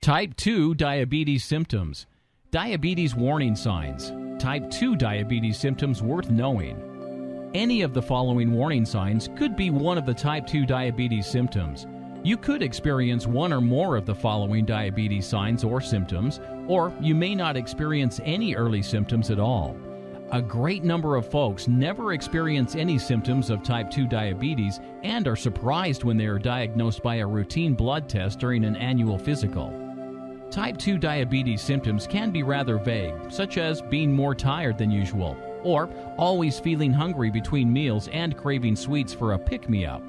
Type 2 diabetes symptoms. Diabetes warning signs. Type 2 diabetes symptoms worth knowing. Any of the following warning signs could be one of the type 2 diabetes symptoms. You could experience one or more of the following diabetes signs or symptoms, or you may not experience any early symptoms at all. A great number of folks never experience any symptoms of type 2 diabetes and are surprised when they are diagnosed by a routine blood test during an annual physical. Type 2 diabetes symptoms can be rather vague, such as being more tired than usual, or always feeling hungry between meals and craving sweets for a pick-me-up.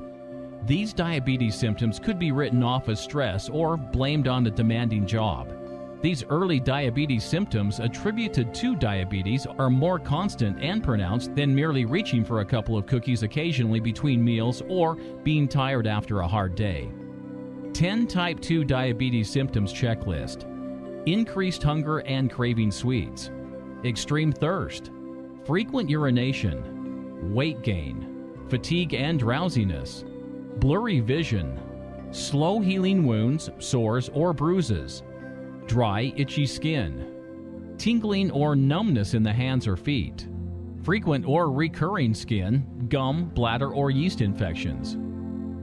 These diabetes symptoms could be written off as stress or blamed on a demanding job. These early diabetes symptoms attributed to diabetes are more constant and pronounced than merely reaching for a couple of cookies occasionally between meals or being tired after a hard day. 10 Type 2 diabetes symptoms checklist. Increased hunger and craving sweets. Extreme thirst. Frequent urination. Weight gain. Fatigue and drowsiness. Blurry vision. Slow healing wounds, sores, or bruises. Dry, itchy skin. Tingling or numbness in the hands or feet. Frequent or recurring skin, gum, bladder, or yeast infections.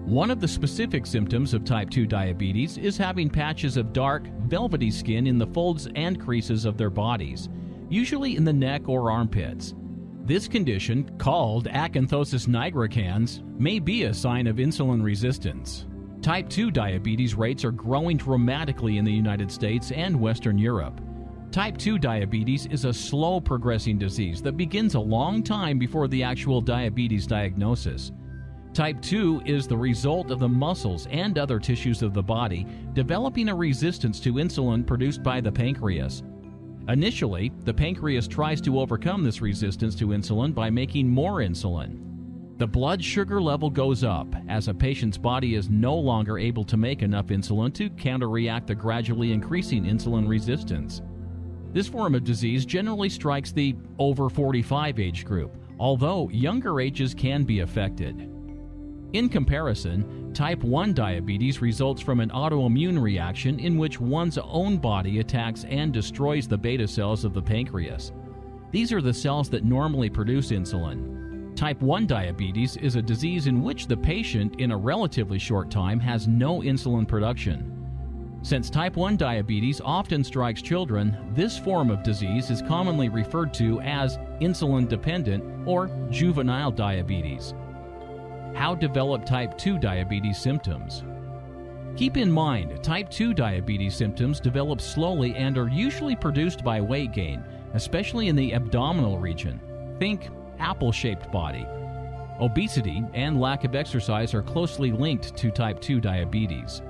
One of the specific symptoms of type 2 diabetes is having patches of dark, velvety skin in the folds and creases of their bodies, usually in the neck or armpits. This condition, called acanthosis nigricans, may be a sign of insulin resistance. Type 2 diabetes rates are growing dramatically in the United States and Western Europe. Type 2 diabetes is a slow progressing disease that begins a long time before the actual diabetes diagnosis. Type 2 is the result of the muscles and other tissues of the body developing a resistance to insulin produced by the pancreas. Initially, the pancreas tries to overcome this resistance to insulin by making more insulin. The blood sugar level goes up as a patient's body is no longer able to make enough insulin to counteract the gradually increasing insulin resistance. This form of disease generally strikes the over 45 age group, although younger ages can be affected. In comparison, type 1 diabetes results from an autoimmune reaction in which one's own body attacks and destroys the beta cells of the pancreas. These are the cells that normally produce insulin. Type 1 diabetes is a disease in which the patient, in a relatively short time, has no insulin production. Since type 1 diabetes often strikes children, this form of disease is commonly referred to as insulin-dependent or juvenile diabetes. How develop type 2 diabetes symptoms? Keep in mind, type 2 diabetes symptoms develop slowly and are usually produced by weight gain, especially in the abdominal region. Think apple-shaped body. Obesity and lack of exercise are closely linked to type 2 diabetes.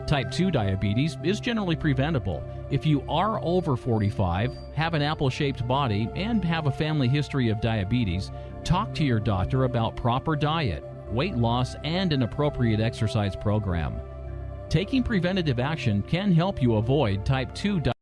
Type 2 diabetes is generally preventable. If you are over 45, have an apple-shaped body, and have a family history of diabetes, talk to your doctor about proper diet, weight loss, and an appropriate exercise program. Taking preventative action can help you avoid type 2 diabetes.